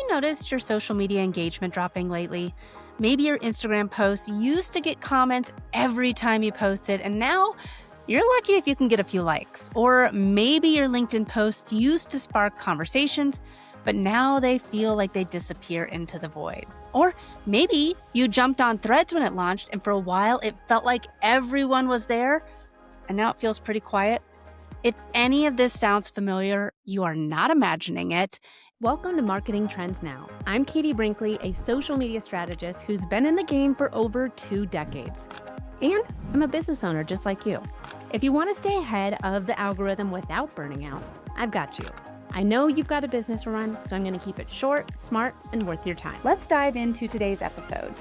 noticed your social media engagement dropping lately? Maybe your Instagram posts used to get comments every time you posted, and now you're lucky if you can get a few likes. Or maybe your LinkedIn posts used to spark conversations, but now they feel like they disappear into the void. Or maybe you jumped on Threads when it launched, and for a while it felt like everyone was there, and now it feels pretty quiet. If any of this sounds familiar, you are not imagining it. Welcome to Marketing Trends Now. I'm Katie Brinkley, a social media strategist who's been in the game for over 2 decades. And I'm a business owner just like you. If you want to stay ahead of the algorithm without burning out, I've got you. I know you've got a business to run, so I'm going to keep it short, smart, and worth your time. Let's dive into today's episode.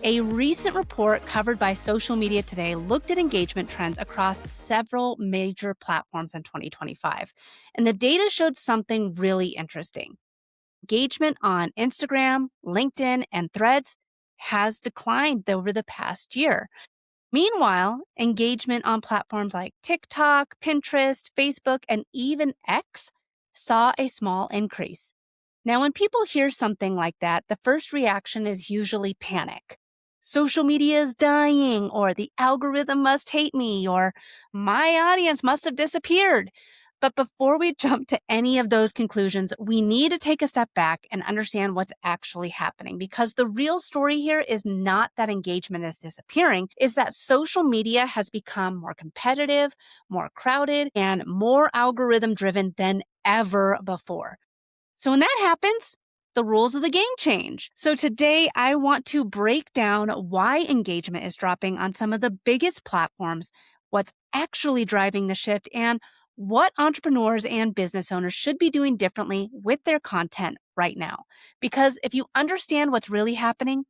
A recent report covered by Social Media Today looked at engagement trends across several major platforms in 2025. And the data showed something really interesting. Engagement on Instagram, LinkedIn, and Threads has declined over the past year. Meanwhile, engagement on platforms like TikTok, Pinterest, Facebook, and even X saw a small increase. Now, when people hear something like that, the first reaction is usually panic. Social media is dying, or the algorithm must hate me, or my audience must have disappeared. But before we jump to any of those conclusions, we need to take a step back and understand what's actually happening, because the real story here is not that engagement is disappearing, it's that social media has become more competitive, more crowded, and more algorithm-driven than ever before. So when that happens, the rules of the game change. So today, I want to break down why engagement is dropping on some of the biggest platforms, what's actually driving the shift, and what entrepreneurs and business owners should be doing differently with their content right now. Because if you understand what's really happening,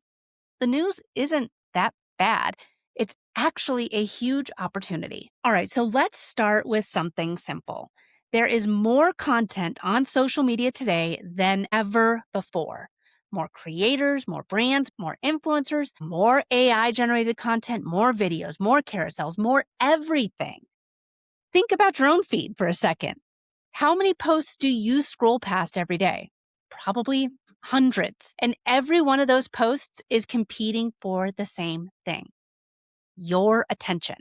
the news isn't that bad. It's actually a huge opportunity. All right, so let's start with something simple. There is more content on social media today than ever before. More creators, more brands, more influencers, more AI-generated content, more videos, more carousels, more everything. Think about your own feed for a second. How many posts do you scroll past every day? Probably hundreds. And every one of those posts is competing for the same thing: your attention.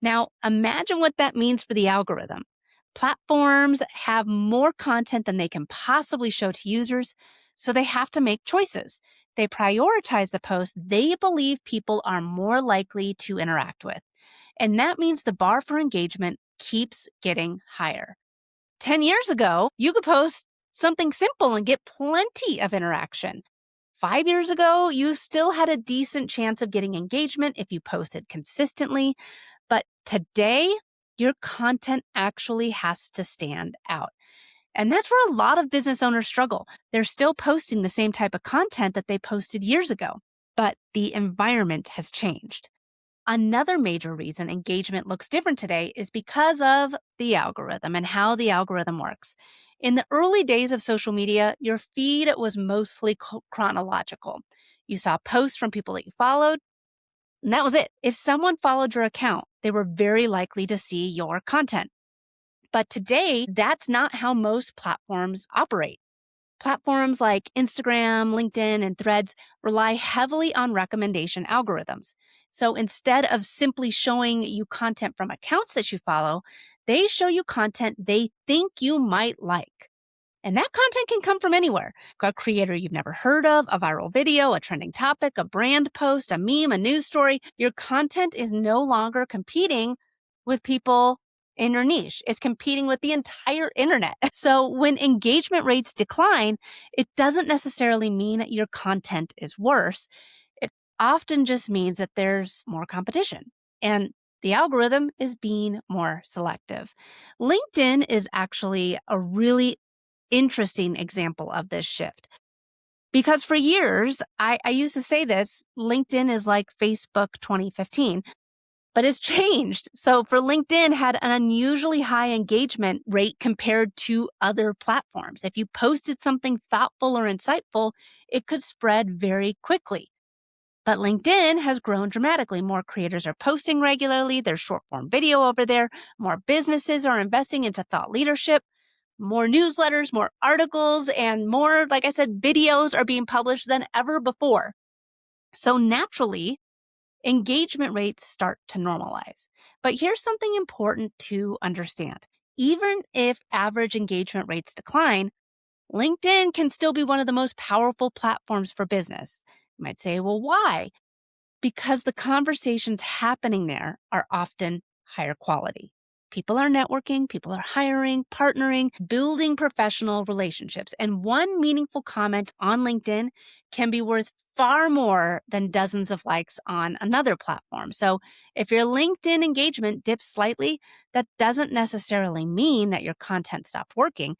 Now, imagine what that means for the algorithm. Platforms have more content than they can possibly show to users, so they have to make choices. They prioritize the posts they believe people are more likely to interact with. And that means the bar for engagement keeps getting higher. 10 years ago, you could post something simple and get plenty of interaction. 5 years ago, you still had a decent chance of getting engagement if you posted consistently. But today, your content actually has to stand out. And that's where a lot of business owners struggle. They're still posting the same type of content that they posted years ago, but the environment has changed. Another major reason engagement looks different today is because of the algorithm and how the algorithm works. In the early days of social media, your feed was mostly chronological. You saw posts from people that you followed, and that was it. If someone followed your account, they were very likely to see your content. But today, that's not how most platforms operate. Platforms like Instagram, LinkedIn, and Threads rely heavily on recommendation algorithms. So instead of simply showing you content from accounts that you follow, they show you content they think you might like. And that content can come from anywhere: a creator you've never heard of, a viral video, a trending topic, a brand post, a meme, a news story. Your content is no longer competing with people in your niche. It's competing with the entire internet. So when engagement rates decline, it doesn't necessarily mean that your content is worse. It often just means that there's more competition, and the algorithm is being more selective. LinkedIn is actually a really interesting example of this shift. Because for years, I used to say this: LinkedIn is like Facebook 2015. But it's changed. So for LinkedIn had an unusually high engagement rate compared to other platforms. If you posted something thoughtful or insightful, it could spread very quickly. But LinkedIn has grown dramatically. More creators are posting regularly. There's short form video over there. More businesses are investing into thought leadership. More newsletters, more articles, and more, like I said, videos are being published than ever before. So naturally, engagement rates start to normalize. But here's something important to understand. Even if average engagement rates decline, LinkedIn can still be one of the most powerful platforms for business. You might say, well, why? Because the conversations happening there are often higher quality. People are networking, people are hiring, partnering, building professional relationships. And one meaningful comment on LinkedIn can be worth far more than dozens of likes on another platform. So if your LinkedIn engagement dips slightly, that doesn't necessarily mean that your content stopped working.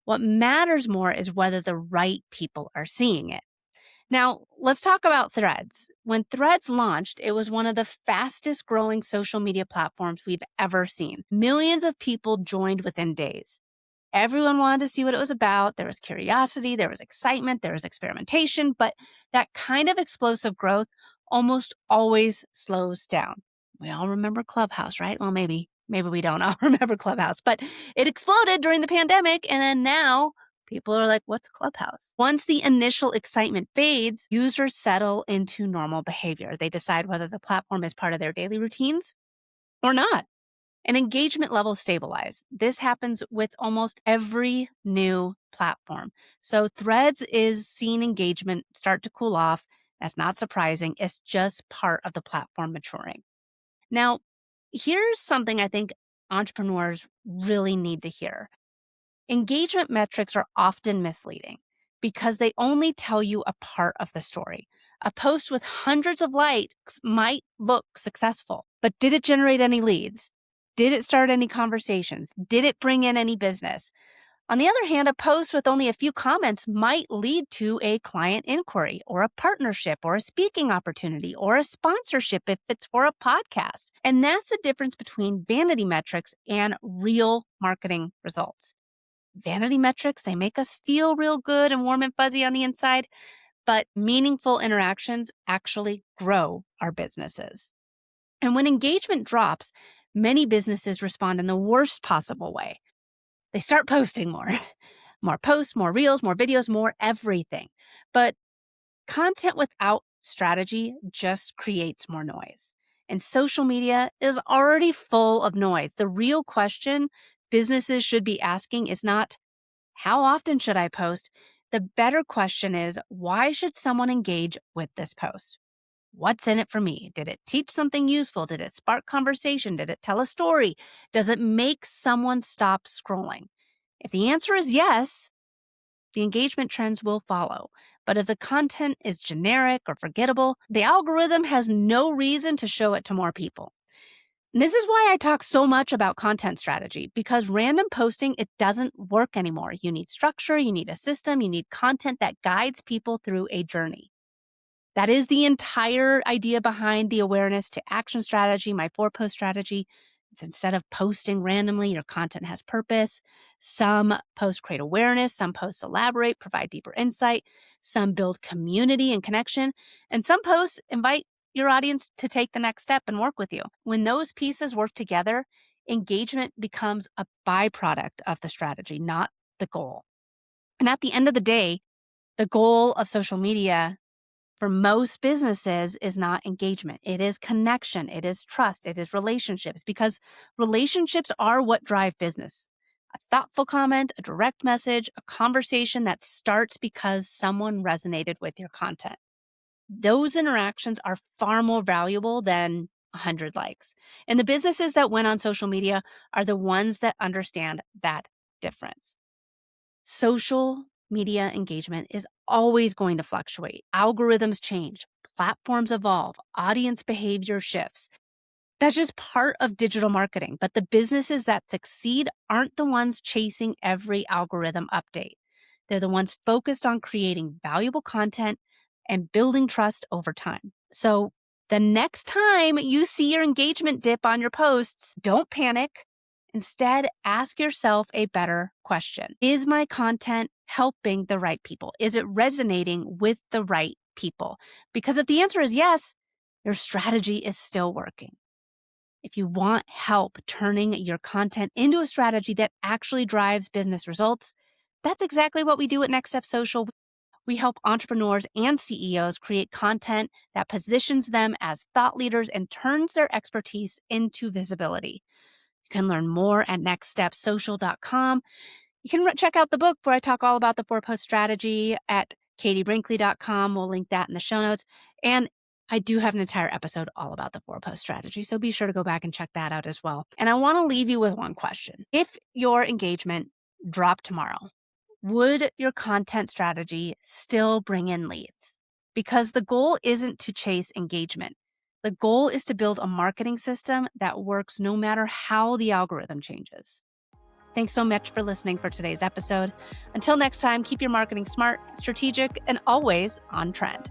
What matters more is whether the right people are seeing it. Now, let's talk about Threads. When Threads launched, it was one of the fastest growing social media platforms we've ever seen. Millions of people joined within days. Everyone wanted to see what it was about. There was curiosity, there was excitement, there was experimentation, but that kind of explosive growth almost always slows down. We all remember Clubhouse, right? Well, maybe we don't all remember Clubhouse, but it exploded during the pandemic, and then now people are like, what's Clubhouse? Once the initial excitement fades, users settle into normal behavior. They decide whether the platform is part of their daily routines or not. And engagement levels stabilize. This happens with almost every new platform. So Threads is seeing engagement start to cool off. That's not surprising. It's just part of the platform maturing. Now, here's something I think entrepreneurs really need to hear. Engagement metrics are often misleading because they only tell you a part of the story. A post with hundreds of likes might look successful, but did it generate any leads? Did it start any conversations? Did it bring in any business? On the other hand, a post with only a few comments might lead to a client inquiry or a partnership or a speaking opportunity or a sponsorship if it's for a podcast. And that's the difference between vanity metrics and real marketing results. Vanity metrics, they make us feel real good and warm and fuzzy on the inside, but meaningful interactions actually grow our businesses. And when engagement drops, many businesses respond in the worst possible way. They start posting more. More posts, more reels, more videos, more everything. But content without strategy just creates more noise. And social media is already full of noise. The real question businesses should be asking is not, how often should I post? The better question is, why should someone engage with this post? What's in it for me? Did it teach something useful? Did it spark conversation? Did it tell a story? Does it make someone stop scrolling? If the answer is yes, the engagement trends will follow. But if the content is generic or forgettable, the algorithm has no reason to show it to more people. And this is why I talk so much about content strategy, because random posting, it doesn't work anymore. You need structure, you need a system, you need content that guides people through a journey. That is the entire idea behind the awareness to action strategy, my 4-post strategy. It's instead of posting randomly, your content has purpose. Some posts create awareness, some posts elaborate, provide deeper insight, some build community and connection, and some posts invite your audience to take the next step and work with you. When those pieces work together, engagement becomes a byproduct of the strategy, not the goal. And at the end of the day, the goal of social media for most businesses is not engagement. It is connection. It is trust. It is relationships, because relationships are what drive business. A thoughtful comment, a direct message, a conversation that starts because someone resonated with your content. Those interactions are far more valuable than 100 likes. And the businesses that win on social media are the ones that understand that difference. Social media engagement is always going to fluctuate. Algorithms change, platforms evolve, audience behavior shifts. That's just part of digital marketing. But the businesses that succeed aren't the ones chasing every algorithm update. They're the ones focused on creating valuable content and building trust over time. So the next time you see your engagement dip on your posts, don't panic. Instead, ask yourself a better question. Is my content helping the right people? Is it resonating with the right people? Because if the answer is yes, your strategy is still working. If you want help turning your content into a strategy that actually drives business results, that's exactly what we do at Next Step Social. We help entrepreneurs and CEOs create content that positions them as thought leaders and turns their expertise into visibility. You can learn more at nextstepsocial.com. You can check out the book where I talk all about the 4-post strategy at katiebrinkley.com. We'll link that in the show notes. And I do have an entire episode all about the 4-post strategy, so be sure to go back and check that out as well. And I want to leave you with one question. If your engagement dropped tomorrow, would your content strategy still bring in leads? Because the goal isn't to chase engagement. The goal is to build a marketing system that works no matter how the algorithm changes. Thanks so much for listening for today's episode. Until next time, keep your marketing smart, strategic, and always on trend.